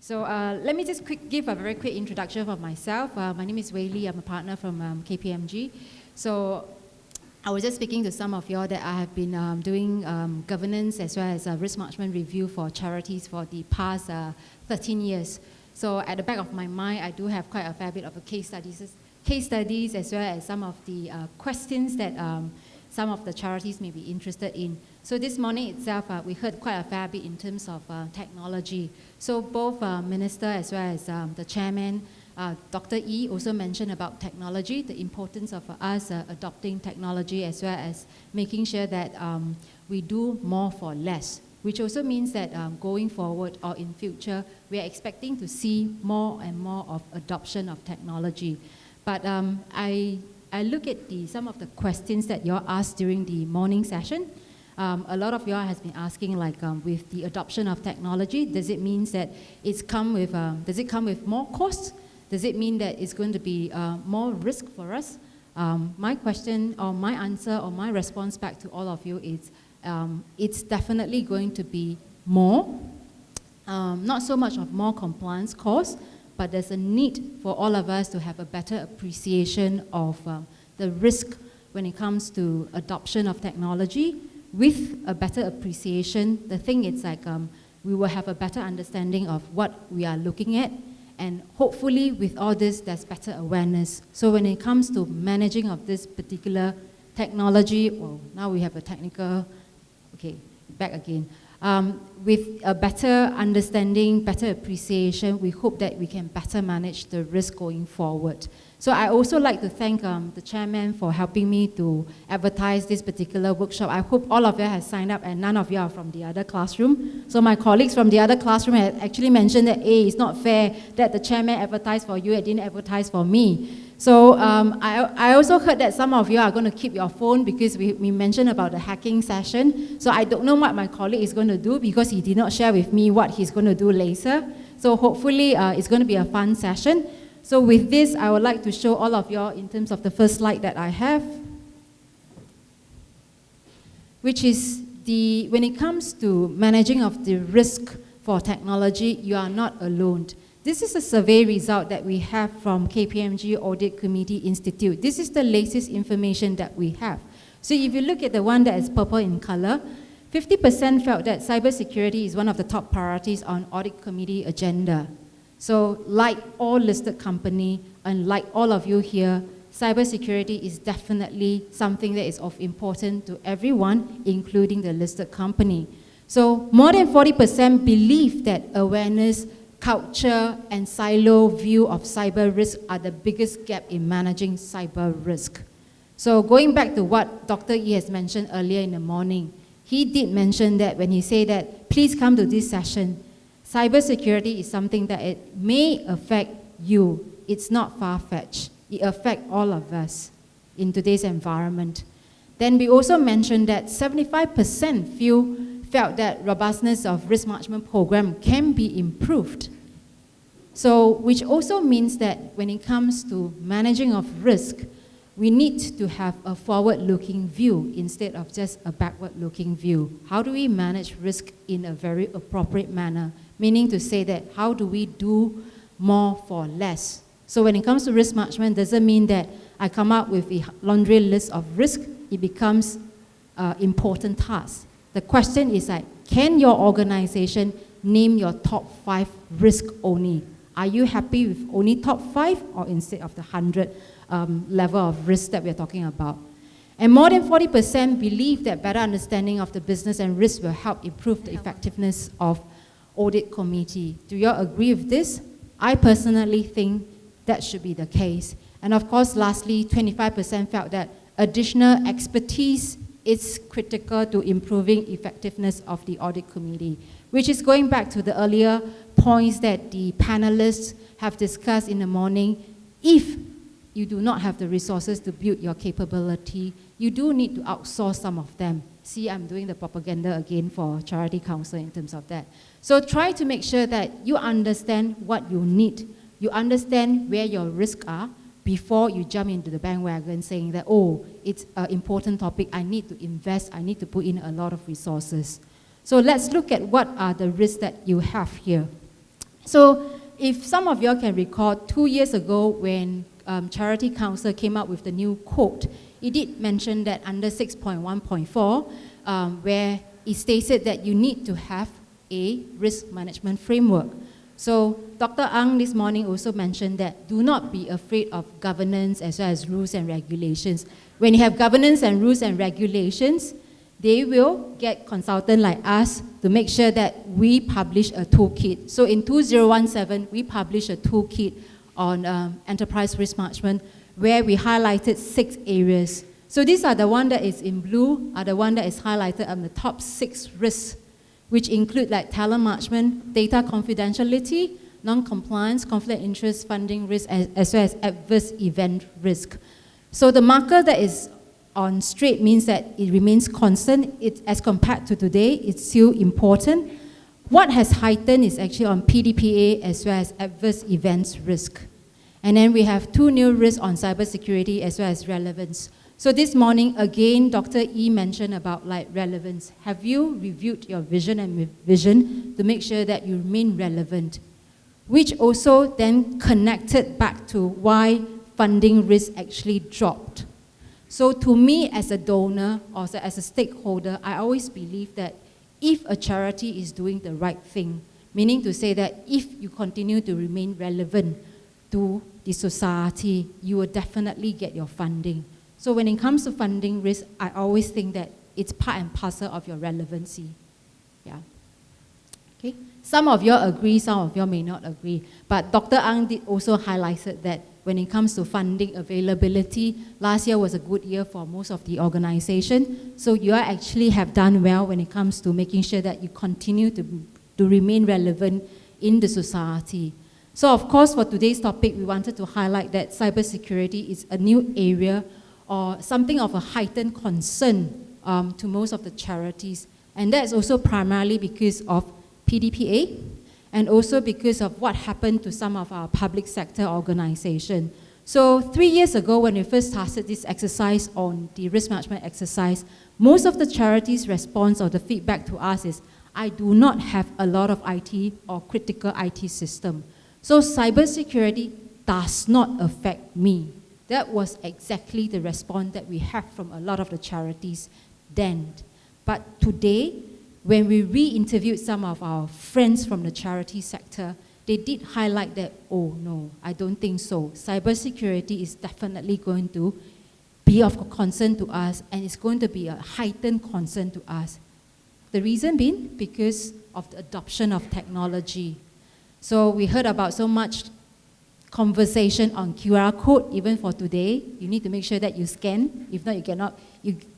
So let me just give a very quick introduction of myself. My name is Wei Lee. I'm a partner from KPMG. So I was just speaking to some of you all that I have been doing governance as well as risk management review for charities for the past 13 years. So at the back of my mind, I do have quite a fair bit of case studies as well as some of the questions that some of the charities may be interested in. So this morning itself, we heard quite a fair bit in terms of technology. So both Minister as well as the Chairman, Dr. Yee also mentioned about technology, the importance of us adopting technology as well as making sure that we do more for less, which also means that going forward or in future, we are expecting to see more and more of adoption of technology. But I look at some of the questions that you all asked during the morning session. A lot of you all has been asking, like, with the adoption of technology, does it mean that does it come with more costs? Does it mean that it's going to be more risk for us? My question or my answer or my response back to all of you is, it's definitely going to be more. Not so much of more compliance costs, but there's a need for all of us to have a better appreciation of the risk when it comes to adoption of technology. With a better appreciation, the thing is like we will have a better understanding of what we are looking at, and hopefully with all this, there's better awareness. So when it comes to managing of this particular technology, well, now we have a technical, okay, back again. With a better understanding, better appreciation, we hope that we can better manage the risk going forward. So I also like to thank the chairman for helping me to advertise this particular workshop. I hope all of you have signed up and none of you are from the other classroom. So my colleagues from the other classroom had actually mentioned that, hey, it's not fair that the chairman advertised for you and didn't advertise for me. So I also heard that some of you are going to keep your phone because we mentioned about the hacking session. So I don't know what my colleague is going to do because he did not share with me what he's going to do later. So hopefully it's going to be a fun session. So with this, I would like to show all of you in terms of the first slide that I have, which is when it comes to managing of the risk for technology, you are not alone. This is a survey result that we have from KPMG Audit Committee Institute. This is the latest information that we have. So if you look at the one that is purple in color, 50% felt that cybersecurity is one of the top priorities on Audit Committee agenda. So like all listed company and like all of you here, cybersecurity is definitely something that is of importance to everyone, including the listed company. So more than 40% believe that awareness, culture, and silo view of cyber risk are the biggest gap in managing cyber risk. So going back to what Dr. Yee has mentioned earlier in the morning, he did mention that when he said that, please come to this session. Cybersecurity is something that it may affect you. It's not far-fetched. It affects all of us in today's environment. Then we also mentioned that 75% felt that robustness of risk management program can be improved. So, which also means that when it comes to managing of risk, we need to have a forward-looking view instead of just a backward-looking view. How do we manage risk in a very appropriate manner? Meaning to say that how do we do more for less? So when it comes to risk management, doesn't mean that I come up with a laundry list of risk. It becomes an important task. The question is like, can your organization name your top 5 risk only? Are you happy with only top 5 or instead of the 100 level of risk that we're talking about? And more than 40% believe that better understanding of the business and risk will help improve the effectiveness of audit committee. Do you all agree with this? I personally think that should be the case. And of course, lastly, 25% felt that additional expertise is critical to improving effectiveness of the audit committee, which is going back to the earlier points that the panelists have discussed in the morning. If you do not have the resources to build your capability, you do need to outsource some of them. See, I'm doing the propaganda again for Charity Council in terms of that. So try to make sure that you understand what you need. You understand where your risks are before you jump into the bandwagon saying that, oh, it's an important topic, I need to invest, I need to put in a lot of resources. So let's look at what are the risks that you have here. So if some of you all can recall, 2 years ago when Charity Council came up with the new code, it did mention that under 6.1.4, where it stated that you need to have a risk management framework. So Dr. Ang this morning also mentioned that do not be afraid of governance as well as rules and regulations. When you have governance and rules and regulations, they will get consultants like us to make sure that we publish a toolkit. So in 2017, we published a toolkit on enterprise risk management where we highlighted 6 areas. So these are the one that is in blue, are the one that is highlighted on the top 6 risks, which include like talent management, data confidentiality, non-compliance, conflict of interest, funding risk, as well as adverse event risk. So the marker that is on straight means that it remains constant. As compared to today, it's still important. What has heightened is actually on PDPA as well as adverse events risk. And then we have 2 new risks on cybersecurity as well as relevance. So this morning, again, Dr. E mentioned about like relevance. Have you reviewed your vision and vision to make sure that you remain relevant? Which also then connected back to why funding risk actually dropped. So to me, as a donor or as a stakeholder, I always believe that if a charity is doing the right thing, meaning to say that if you continue to remain relevant to the society, you will definitely get your funding. So when it comes to funding risk, I always think that it's part and parcel of your relevancy. Yeah. Okay. Some of you agree, some of you may not agree. But Dr. Ang did also highlighted that when it comes to funding availability, last year was a good year for most of the organization. So you actually have done well when it comes to making sure that you continue to remain relevant in the society. So of course, for today's topic, we wanted to highlight that cybersecurity is a new area or something of a heightened concern to most of the charities. And that's also primarily because of PDPA and also because of what happened to some of our public sector organizations. So 3 years ago, when we first started this exercise on the risk management exercise, most of the charities' response or the feedback to us is, I do not have a lot of IT or critical IT system. So cybersecurity does not affect me. That was exactly the response that we have from a lot of the charities then. But today, when we re-interviewed some of our friends from the charity sector, they did highlight that, oh no, I don't think so. Cybersecurity is definitely going to be of concern to us, and it's going to be a heightened concern to us. The reason being because of the adoption of technology. So we heard about so much conversation on QR code, even for today. You need to make sure that you scan. If not,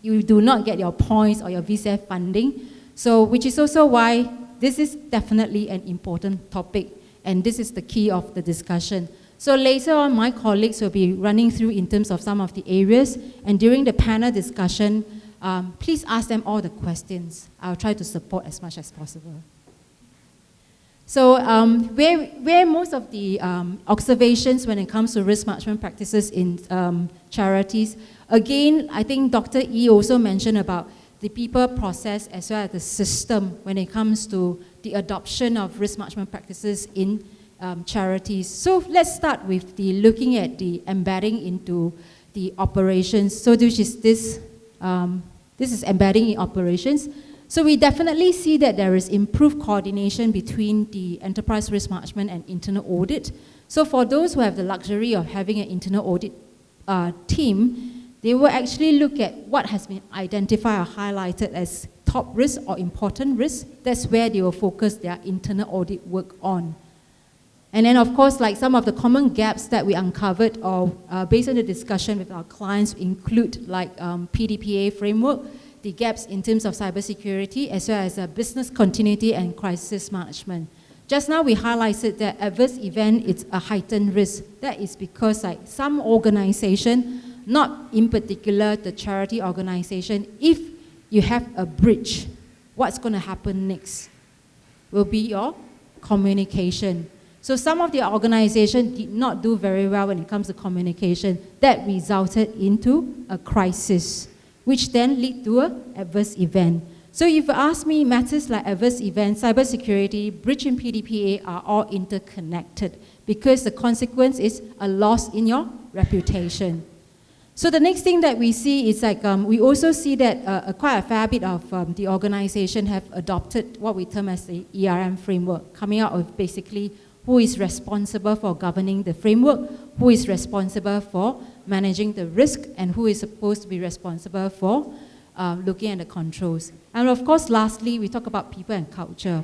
you do not get your points or your VCF funding. So, which is also why this is definitely an important topic, and this is the key of the discussion. So later on, my colleagues will be running through in terms of some of the areas, and during the panel discussion, please ask them all the questions. I'll try to support as much as possible. So where most of the observations when it comes to risk management practices in charities, again, I think Dr. E also mentioned about the people, process, as well as the system when it comes to the adoption of risk management practices in charities. So let's start with looking at the embedding into the operations. So this is embedding in operations. So we definitely see that there is improved coordination between the enterprise risk management and internal audit. So for those who have the luxury of having an internal audit team, they will actually look at what has been identified or highlighted as top risk or important risk. That's where they will focus their internal audit work on. And then of course, like some of the common gaps that we uncovered or based on the discussion with our clients include like PDPA framework, the gaps in terms of cybersecurity, as well as business continuity and crisis management. Just now we highlighted that adverse event is a heightened risk. That is because like some organization, not in particular the charity organization, if you have a breach, what's going to happen next will be your communication. So some of the organizations did not do very well when it comes to communication. That resulted into a crisis, which then lead to an adverse event. So if you ask me, matters like adverse events, cybersecurity, breach in PDPA are all interconnected because the consequence is a loss in your reputation. So the next thing that we see is like, we also see that quite a fair bit of the organization have adopted what we term as the ERM framework, coming out of basically who is responsible for governing the framework, who is responsible for managing the risk, and who is supposed to be responsible for looking at the controls. And of course, lastly, we talk about people and culture.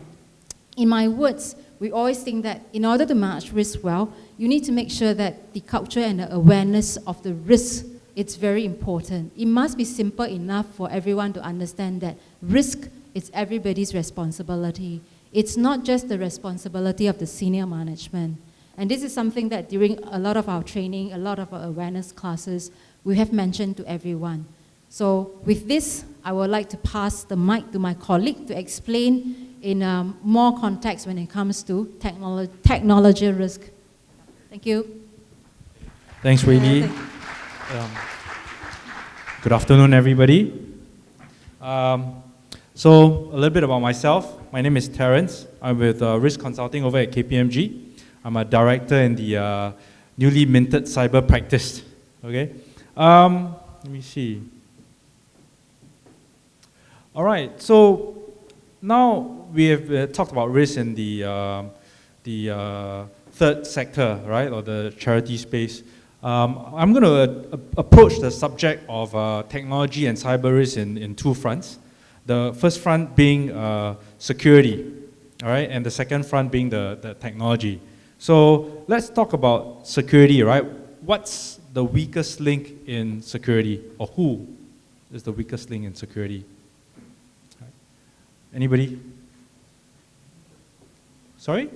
In my words, we always think that in order to manage risk well, you need to make sure that the culture and the awareness of the risk, it's very important. It must be simple enough for everyone to understand that risk is everybody's responsibility. It's not just the responsibility of the senior management. And this is something that during a lot of our training, a lot of our awareness classes, we have mentioned to everyone. So with this, I would like to pass the mic to my colleague to explain in more context when it comes to technology risk. Thank you. Thanks, Wei Li. Good afternoon, everybody. So a little bit about myself. My name is Terence. I'm with Risk Consulting over at KPMG. I'm a director in the newly minted cyber practice. Okay. Let me see. All right. So now we have talked about risk in the third sector, right, or the charity space. I'm going to approach the subject of technology and cyber risk in two fronts. The first front being security, all right, and the second front being the technology. So let's talk about security, right? What's the weakest link in security, or who is the weakest link in security? Right. Anybody? Sorry?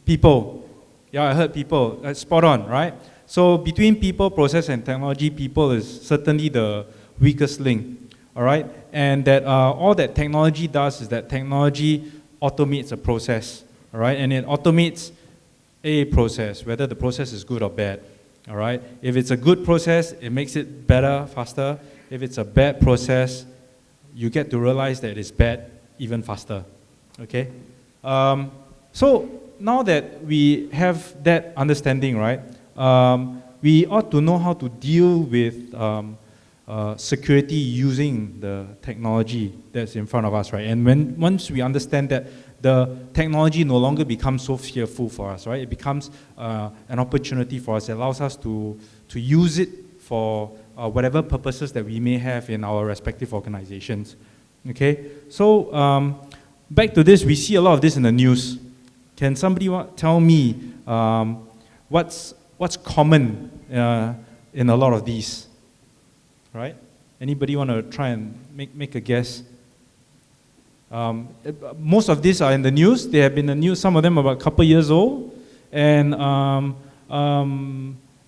People. Yeah, I heard people. That's spot on, right? So between people, process, and technology, people is certainly the weakest link. All right, and that all that technology does is that technology automates a process, all right, and it automates a process, whether the process is good or bad, all right. If it's a good process, it makes it better, faster. If it's a bad process, you get to realize that it's bad even faster, okay. So now that we have that understanding, right, we ought to know how to deal with security using the technology that's in front of us, right? And once we understand that the technology no longer becomes so fearful for us, right? It becomes an opportunity for us. It allows us to use it for whatever purposes that we may have in our respective organizations, okay? So back to this, we see a lot of this in the news. Can somebody tell me what's common in a lot of these? Right? Anybody want to try and make a guess? Most of these are in the news. They have been in the news, some of them about a couple years old. And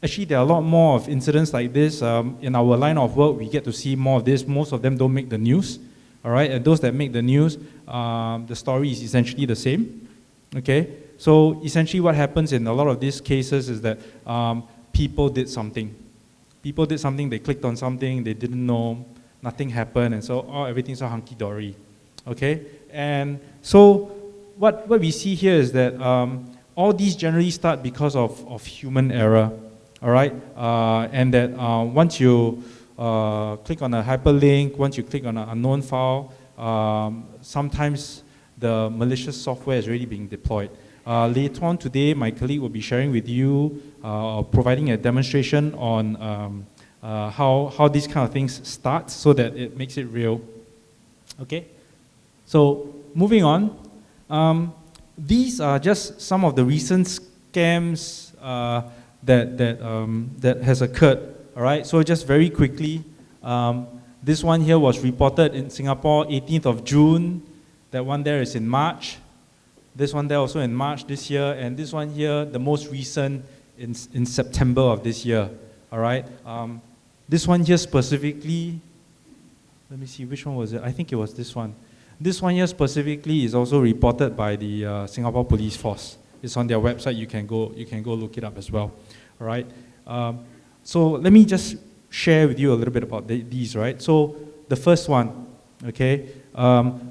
actually, there are a lot more of incidents like this. In our line of work, we get to see more of this. Most of them don't make the news. All right? And those that make the news, the story is essentially the same. Okay? So essentially what happens in a lot of these cases is that people did something. People did something, they clicked on something, they didn't know, nothing happened, and so everything's all hunky-dory, okay? And so what we see here is that all these generally start because of human error, all right? And that once you click on a hyperlink, once you click on an unknown file, sometimes the malicious software is already being deployed. Later on today, my colleague will be sharing with you, providing a demonstration on how these kind of things start so that it makes it real. Okay? So, moving on. These are just some of the recent scams that has occurred. All right? So just very quickly, this one here was reported in Singapore, 18th of June. That one there is in March. This one there also in March this year, and this one here, the most recent, in September of this year. All right. This one here specifically, let me see, which one was it? I think it was this one. This one here specifically is also reported by the Singapore Police Force. It's on their website. You can go look it up as well. All right. So let me just share with you a little bit about these. Right. So the first one, okay?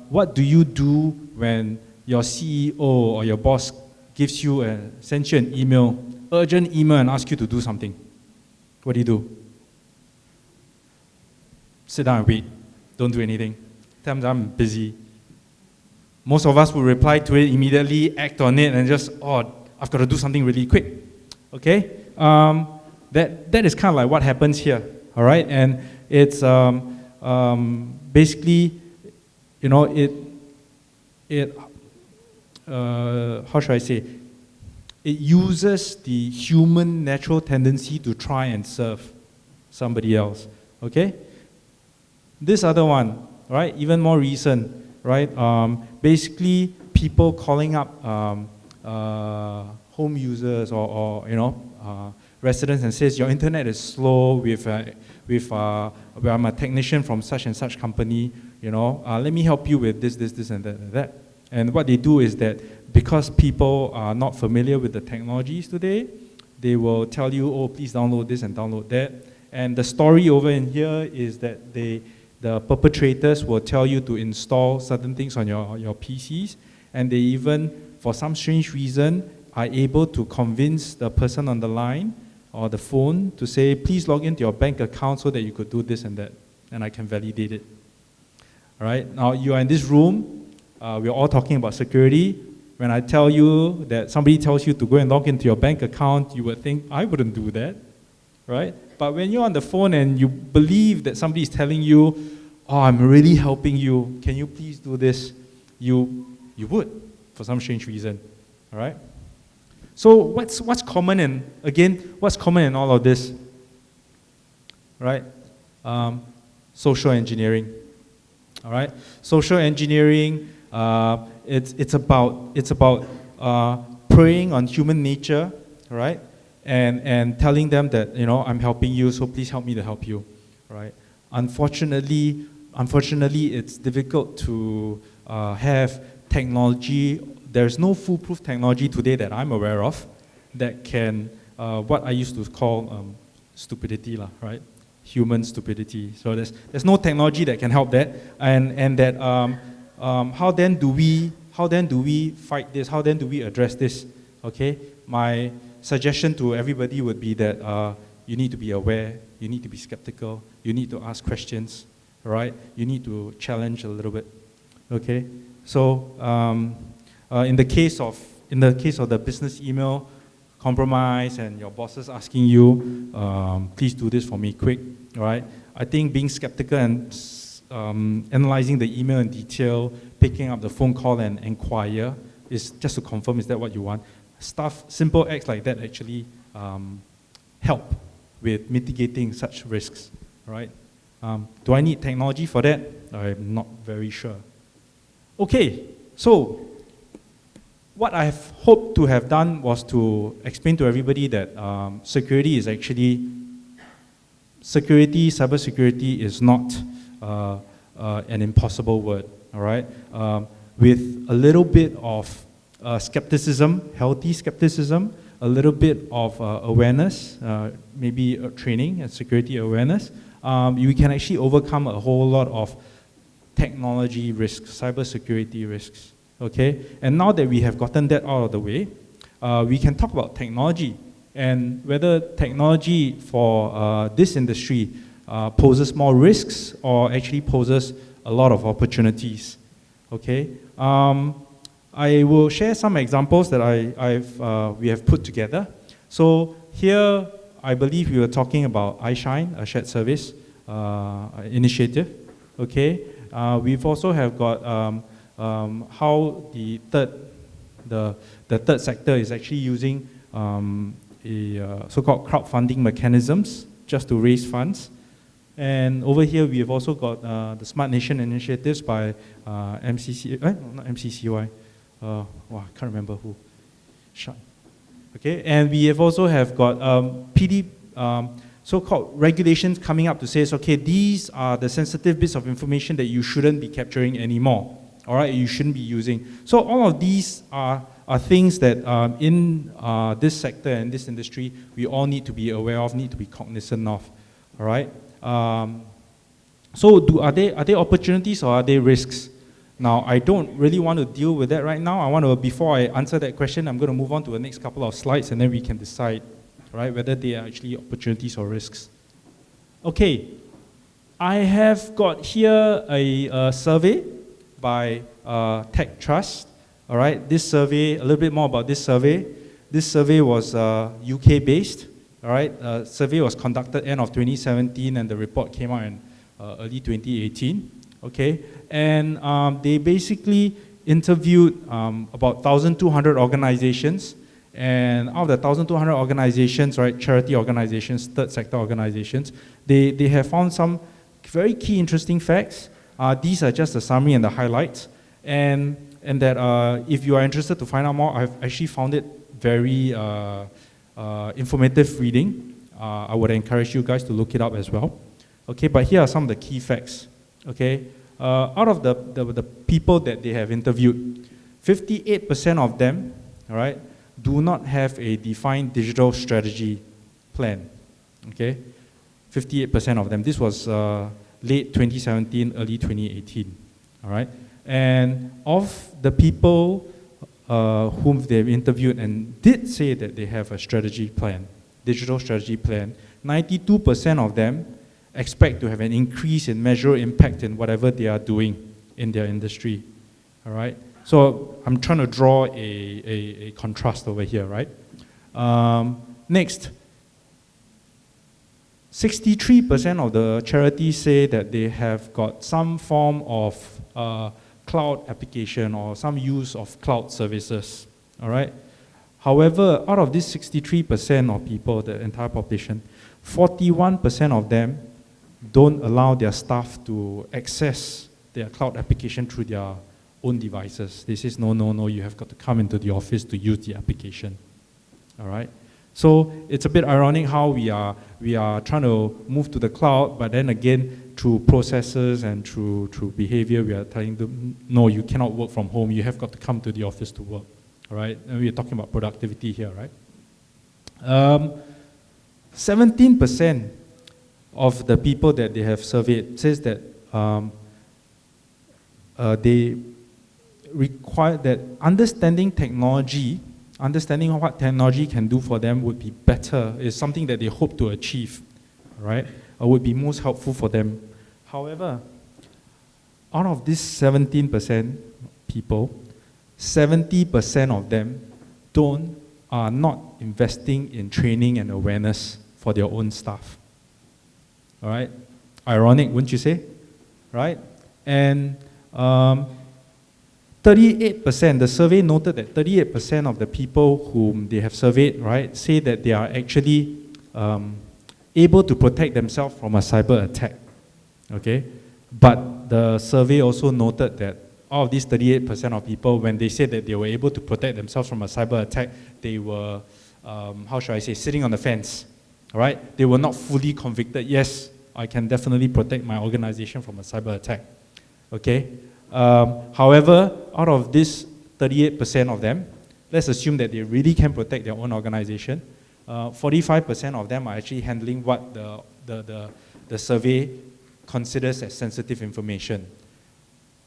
What do you do when your CEO or your boss sends you an email, urgent email, and asks you to do something? What do? Sit down and wait. Don't do anything. Tell them I'm busy. Most of us will reply to it immediately, act on it, and just, I've got to do something really quick. Okay? That is kind of like what happens here. All right? And it's basically, how should I say? It uses the human natural tendency to try and serve somebody else. Okay? This other one, right? Even more recent, right? Basically, people calling up home users or residents and says your internet is slow. I'm a technician from such and such company. Let me help you with this, and that. And what they do is that because people are not familiar with the technologies today, they will tell you, oh, please download this and download that. And the story over in here is that the perpetrators will tell you to install certain things on your PCs, and they even, for some strange reason, are able to convince the person on the line or the phone to say, please log into your bank account so that you could do this and that, and I can validate it. All right, now you are in this room, we're all talking about security. When I tell you that somebody tells you to go and log into your bank account, you would think, I wouldn't do that, right? But when you're on the phone and you believe that somebody is telling you, oh, I'm really helping you, can you please do this? You would, for some strange reason, all right? So what's common what's common in all of this, right? Social engineering, all right? Social engineering, it's about preying on human nature, all right? And telling them that, I'm helping you, so please help me to help you, right? Unfortunately, it's difficult to have technology. There's no foolproof technology today that I'm aware of that can, what I used to call stupidity, right? Human stupidity. So there's no technology that can help that, and that how then do we fight this? How then do we address this? Okay, my suggestion to everybody would be that you need to be aware, you need to be skeptical, you need to ask questions, right? You need to challenge a little bit, okay? So in the case of the business email compromise and your bosses asking you, please do this for me quick, all right? I think being skeptical and analyzing the email in detail, picking up the phone call and inquire is just to confirm, is that what you want? Simple acts like that actually help with mitigating such risks, right? Do I need technology for that? I'm not very sure. Okay, so what I have hoped to have done was to explain to everybody that cybersecurity is not an impossible word, all right? With a little bit of skepticism, healthy skepticism, a little bit of awareness, maybe training and security awareness, you can actually overcome a whole lot of technology risks, cybersecurity risks, okay? And now that we have gotten that out of the way, we can talk about technology and whether technology for this industry poses more risks or actually poses a lot of opportunities, okay? I will share some examples that we have put together. So here, I believe we were talking about iShine, a shared service initiative. Okay, we've also have got how the third sector is actually using so-called crowdfunding mechanisms just to raise funds. And over here, we have also got the Smart Nation initiatives by not MCCY. I can't remember who. Okay, and we have also have got so-called regulations coming up to say, okay, these are the sensitive bits of information that you shouldn't be capturing anymore. All right, you shouldn't be using. So all of these are things that in this sector and this industry, we all need to be aware of, need to be cognizant of. All right. So are there opportunities or are there risks? Now, I don't really want to deal with that right now. Before I answer that question, I'm going to move on to the next couple of slides and then we can decide, right, whether they are actually opportunities or risks. Okay, I have got here a survey by Tech Trust. All right, this survey, a little bit more about this survey. This survey was UK based. All right, survey was conducted end of 2017 and the report came out in early 2018. Okay, and they basically interviewed about 1,200 organizations, and out of the 1,200 organizations, right, charity organizations, third sector organizations, they have found some very key interesting facts. These are just the summary and the highlights, and that if you are interested to find out more, I've actually found it very informative reading. I would encourage you guys to look it up as well. Okay, but here are some of the key facts. Okay, out of the people that they have interviewed, 58% of them, all right, do not have a defined digital strategy plan. Okay, 58% of them. This was late 2017, early 2018. All right, and of the people whom they've interviewed and did say that they have a strategy plan, digital strategy plan, 92% of them expect to have an increase in measurable impact in whatever they are doing in their industry. All right? So I'm trying to draw a contrast over here, right? Next, 63% of the charities say that they have got some form of cloud application or some use of cloud services. All right? However, out of this 63% of people, the entire population, 41% of them don't allow their staff to access their cloud application through their own devices. They say, no, you have got to come into the office to use the application. All right? So it's a bit ironic how we are trying to move to the cloud, but then again, through processes and through behavior, we are telling them, no, you cannot work from home. You have got to come to the office to work. All right? And we are talking about productivity here, right? 17% of the people that they have surveyed says that they require that understanding technology, understanding what technology can do for them would be better, is something that they hope to achieve, right? Or would be most helpful for them. However, out of this 17% people, 70% of them are not investing in training and awareness for their own staff. All right? Ironic, wouldn't you say? Right? And 38%, the survey noted that 38% of the people whom they have surveyed, right, say that they are actually able to protect themselves from a cyber attack. Okay? But the survey also noted that out of these 38% of people, when they said that they were able to protect themselves from a cyber attack, they were, how should I say, sitting on the fence. All right? They were not fully convicted. Yes, I can definitely protect my organization from a cyber attack. Okay? However, out of this 38% of them, let's assume that they really can protect their own organization. 45% of them are actually handling what the survey considers as sensitive information.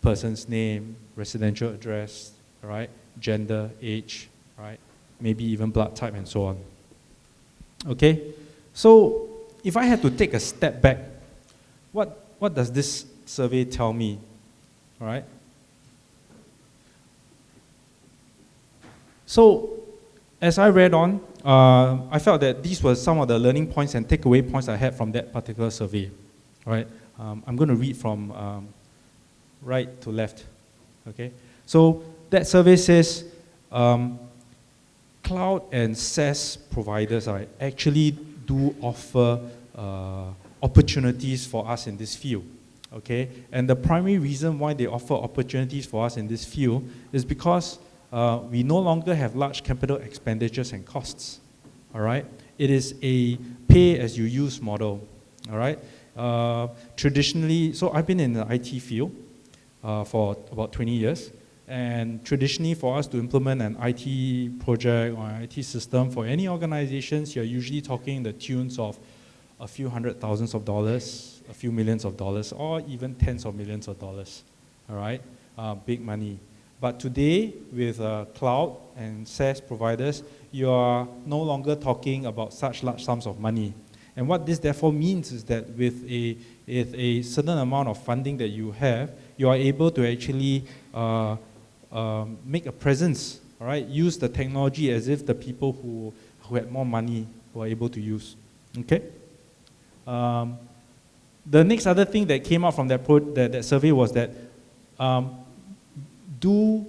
Person's name, residential address, right? Gender, age, right? Maybe even blood type and so on. Okay? So, if I had to take a step back, what does this survey tell me? All right? So, as I read on, I felt that these were some of the learning points and takeaway points I had from that particular survey. All right? I'm going to read from right to left. Okay? So, that survey says cloud and SaaS providers actually do offer opportunities for us in this field. Okay? And the primary reason why they offer opportunities for us in this field is because we no longer have large capital expenditures and costs. All right? It is a pay-as-you-use model. All right? Traditionally, so I've been in the IT field for about 20 years. And traditionally, for us to implement an IT project or an IT system for any organizations, you're usually talking the tunes of a few $100,000s, a few millions of dollars or even tens of millions of dollars, all right? Big money. But today, with cloud and SaaS providers, you are no longer talking about such large sums of money. And what this therefore means is that with a certain amount of funding that you have, you are able to actually make a presence, all right? Use the technology as if the people who had more money were able to use, okay? The next other thing that came out from that survey was that do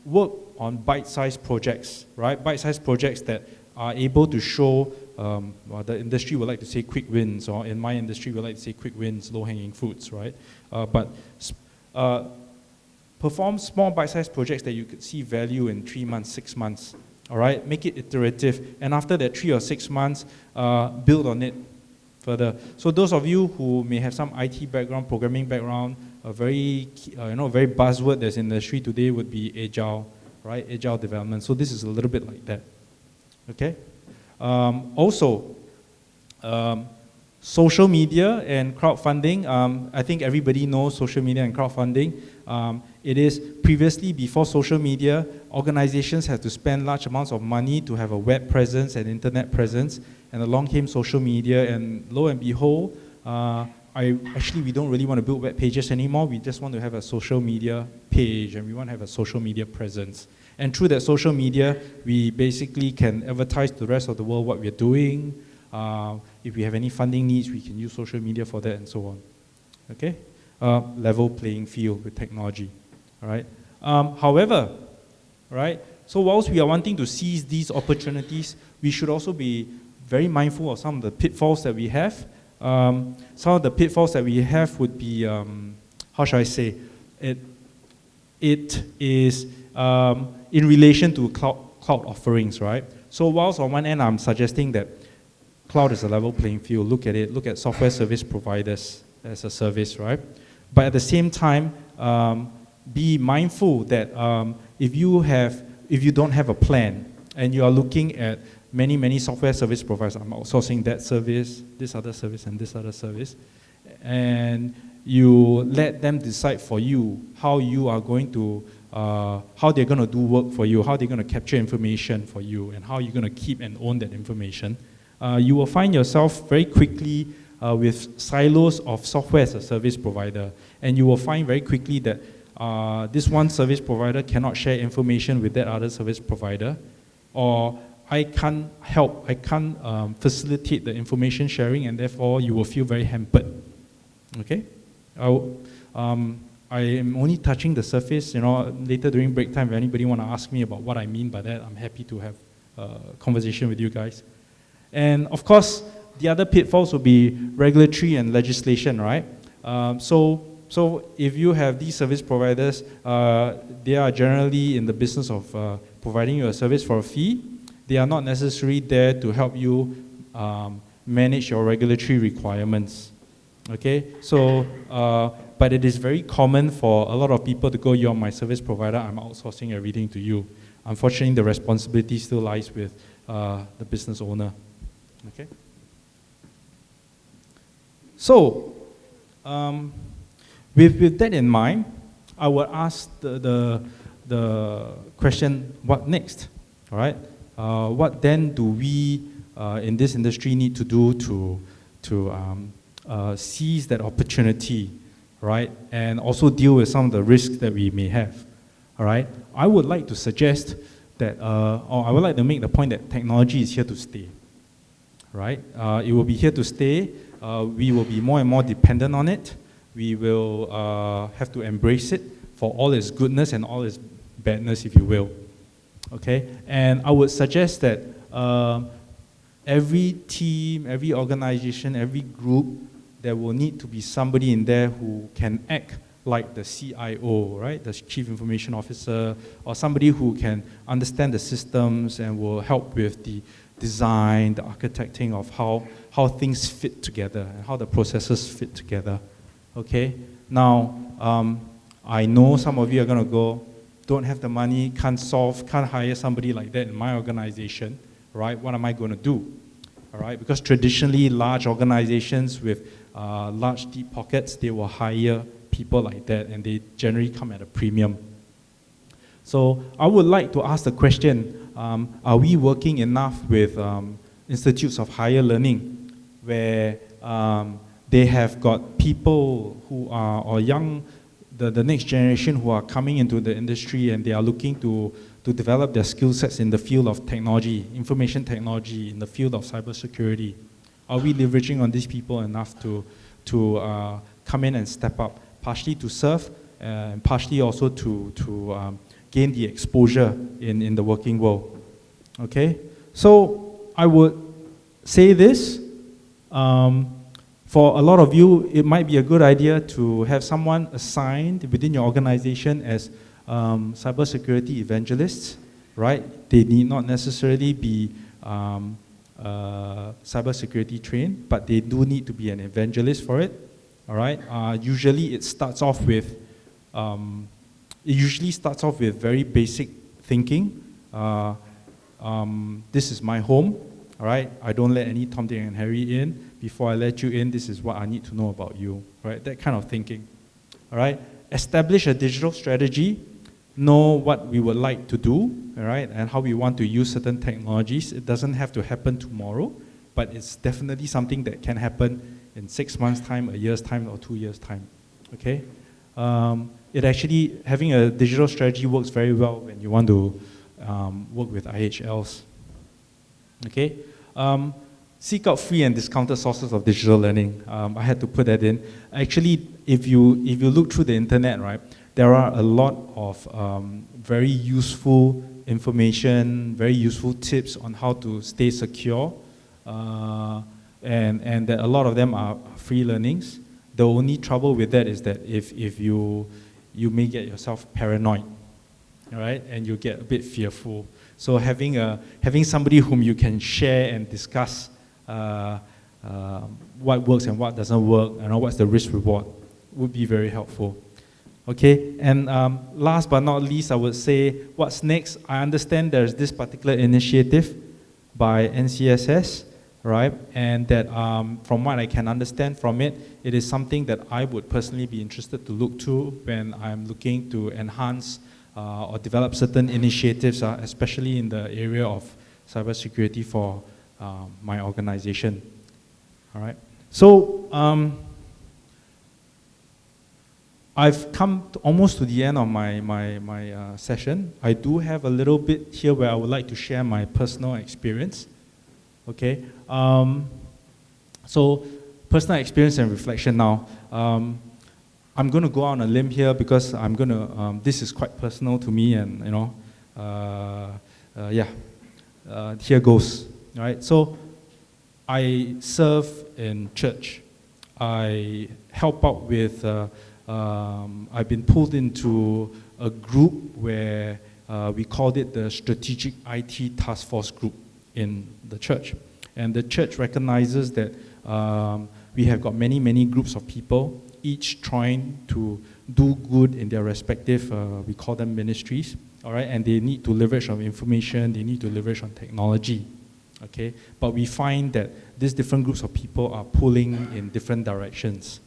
work on bite-sized projects, right? Bite-sized projects that are able to show, the industry would like to say quick wins, or in my industry we like to say quick wins, low-hanging fruits, right? But perform small bite-sized projects that you could see value in 3 months, 6 months, all right? Make it iterative, and after that 3 or 6 months, build on it further. So those of you who may have some IT background, programming background, a very, very buzzword that's in the industry today would be agile, right? Agile development. So this is a little bit like that, okay? Also, social media and crowdfunding. I think everybody knows social media and crowdfunding. It is previously, before social media, organizations had to spend large amounts of money to have a web presence and internet presence, and along came social media, and lo and behold, we don't really want to build web pages anymore. We just want to have a social media page, and we want to have a social media presence. And through that social media, we basically can advertise to the rest of the world what we're doing. If we have any funding needs, we can use social media for that, and so on. Okay? Level playing field with technology. All right? However, right, so whilst we are wanting to seize these opportunities, we should also be very mindful of some of the pitfalls that we have. Some of the pitfalls that we have would be, how shall I say, it is in relation to cloud offerings, right? So whilst on one end I'm suggesting that cloud is a level playing field, look at it, look at software service providers as a service, right? But at the same time, be mindful that if you don't have a plan and you are looking at many software service providers, I'm outsourcing that service, this other service, and this other service, and you let them decide for you how you are going to, how they're going to do work for you, how they're going to capture information for you, and how you're going to keep and own that information, you will find yourself very quickly with silos of software as a service provider, and you will find very quickly that this one service provider cannot share information with that other service provider, or I can't facilitate the information sharing, and therefore you will feel very hampered. Okay? I am only touching the surface. Later during break time, if anybody want to ask me about what I mean by that, I'm happy to have a conversation with you guys. And of course, the other pitfalls will be regulatory and legislation, right? So if you have these service providers, they are generally in the business of providing you a service for a fee. They are not necessarily there to help you manage your regulatory requirements. Okay, so, but it is very common for a lot of people to go, you're my service provider, I'm outsourcing everything to you. Unfortunately, the responsibility still lies with the business owner. Okay. So, with that in mind, I will ask the question, what next? All right. What then do we in this industry need to do to seize that opportunity, right? And also deal with some of the risks that we may have, all right? I would like to suggest that, or I would like to make the point that technology is here to stay, right? It will be here to stay. We will be more and more dependent on it. We will have to embrace it for all its goodness and all its badness, if you will. Okay, and I would suggest that every team, every organization, every group, there will need to be somebody in there who can act like the CIO, right, the Chief Information Officer, or somebody who can understand the systems and will help with the design, the architecting of how things fit together and how the processes fit together. Okay, now I know some of you are going to go, don't have the money, can't hire somebody like that in my organization, right? What am I going to do? All right, because traditionally large organizations with large deep pockets, they will hire people like that, and they generally come at a premium. So I would like to ask the question, are we working enough with institutes of higher learning where they have got people who are, or young, the next generation who are coming into the industry, and they are looking to develop their skill sets in the field of technology, information technology, in the field of cybersecurity? Are we leveraging on these people enough to come in and step up, partially to serve, and partially also to gain the exposure in the working world? Okay, so I would say this, for a lot of you, it might be a good idea to have someone assigned within your organization as cybersecurity evangelists, right? They need not necessarily be cybersecurity trained, but they do need to be an evangelist for it, all right? Usually it starts off with very basic thinking. This is my home, all right? I don't let any Tom, Dick, and Harry in. Before I let you in, this is what I need to know about you, right? That kind of thinking, all right? Establish a digital strategy, know what we would like to do, all right, and how we want to use certain technologies. It doesn't have to happen tomorrow, but it's definitely something that can happen in 6 months' time, a year's time, or 2 years' time, okay? It actually, having a digital strategy works very well when you want to work with IHLs, okay? Seek out free and discounted sources of digital learning. I had to put that in. Actually, if you look through the internet, right, there are a lot of very useful information, very useful tips on how to stay secure, and that a lot of them are free learnings. The only trouble with that is that if you may get yourself paranoid, all right, and you get a bit fearful. So having somebody whom you can share and discuss what works and what doesn't work, and what's the risk reward, would be very helpful. Okay, and last but not least, I would say, what's next? I understand there's this particular initiative by NCSS, right? And that from what I can understand from it, it is something that I would personally be interested to look to when I'm looking to enhance or develop certain initiatives, especially in the area of cybersecurity for my organization. All right. So I've come almost to the end of my session. I do have a little bit here where I would like to share my personal experience. Okay. So personal experience and reflection now. I'm going to go out on a limb here because I'm going to. This is quite personal to me, and here goes. All right. So I serve in church. I help out with. I've been pulled into a group where we called it the Strategic IT Task Force Group in the church. And the church recognizes that we have got many groups of people, each trying to do good in their respective, we call them ministries, all right? And they need to leverage on information, they need to leverage on technology, okay? But we find that these different groups of people are pulling in different directions.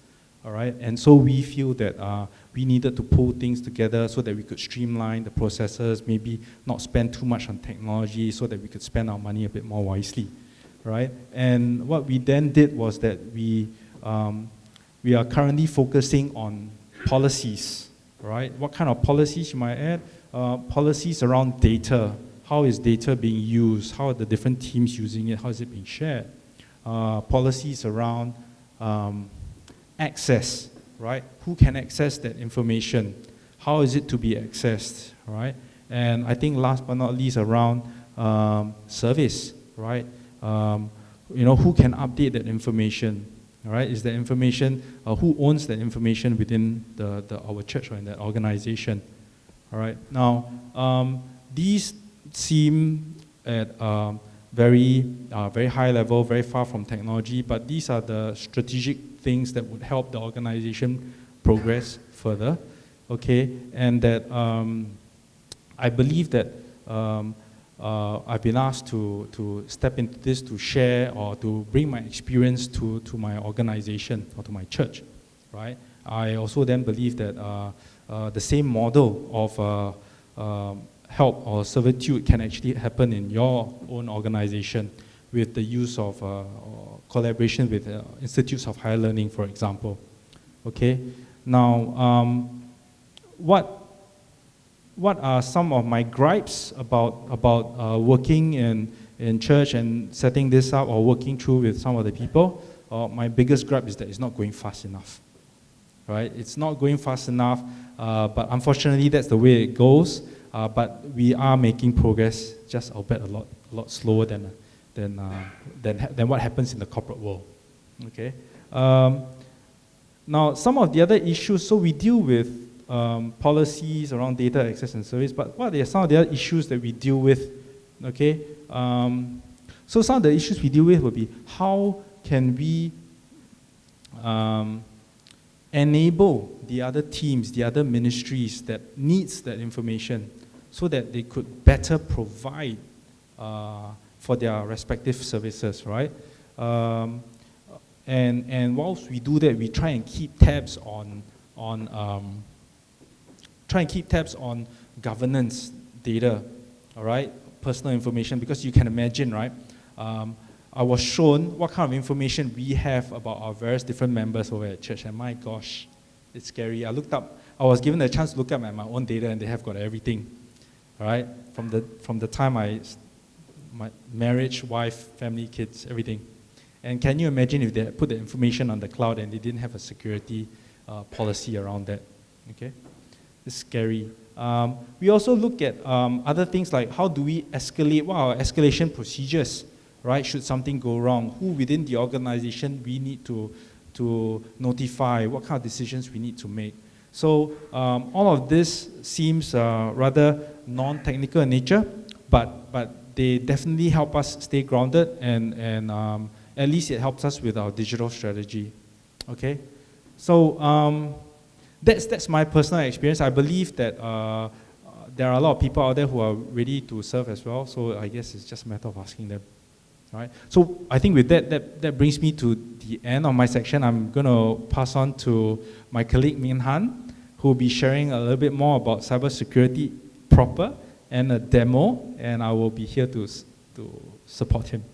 All right, and so we feel that we needed to pull things together so that we could streamline the processes, maybe not spend too much on technology so that we could spend our money a bit more wisely, right? And what we then did was that we are currently focusing on policies, right? What kind of policies you might add? Policies around data. How is data being used? How are the different teams using it? How is it being shared? Policies around access, right? Who can access that information? How is it to be accessed, right? And I think last but not least around service, right? Who can update that information, right? Is the information, who owns that information within our church or in that organization, all right? Now, these seem at very high level, very far from technology, but these are the strategic things that would help the organization progress further, okay? And that I believe that I've been asked to step into this to share or to bring my experience to my organization or to my church, right? I also then believe that the same model of help or servitude can actually happen in your own organization with the use of collaboration with institutes of higher learning, for example. Okay, now what are some of my gripes about working in church and setting this up or working through with some of the people? My biggest gripe is that it's not going fast enough, right? It's not going fast enough, but unfortunately that's the way it goes. But we are making progress, just I'll bet a lot slower than what happens in the corporate world. Okay. Now some of the other issues. So we deal with policies around data access and service, but what are some of the other issues that we deal with? Okay. So some of the issues we deal with will be how can we enable the other teams, the other ministries that needs that information so that they could better provide for their respective services, right? And whilst we do that, we try and keep tabs on governance data, all right, personal information, because you can imagine, right? I was shown what kind of information we have about our various different members over at church, and my gosh, it's scary. I was given a chance to look up at my own data, and they have got everything, all right, from the time my marriage, wife, family, kids, everything. And can you imagine if they had put the information on the cloud and they didn't have a security policy around that? Okay, it's scary. We also look at other things like how do we escalate, what are our escalation procedures, right? Should something go wrong, who within the organization we need to notify, what kind of decisions we need to make. So all of this seems rather non-technical in nature, but they definitely help us stay grounded, and at least it helps us with our digital strategy. Okay, so that's my personal experience. I believe that there are a lot of people out there who are ready to serve as well, so I guess it's just a matter of asking them. All right. So I think with that brings me to the end of my section. I'm going to pass on to my colleague Min Han, who will be sharing a little bit more about cybersecurity proper and a demo, and I will be here to support him.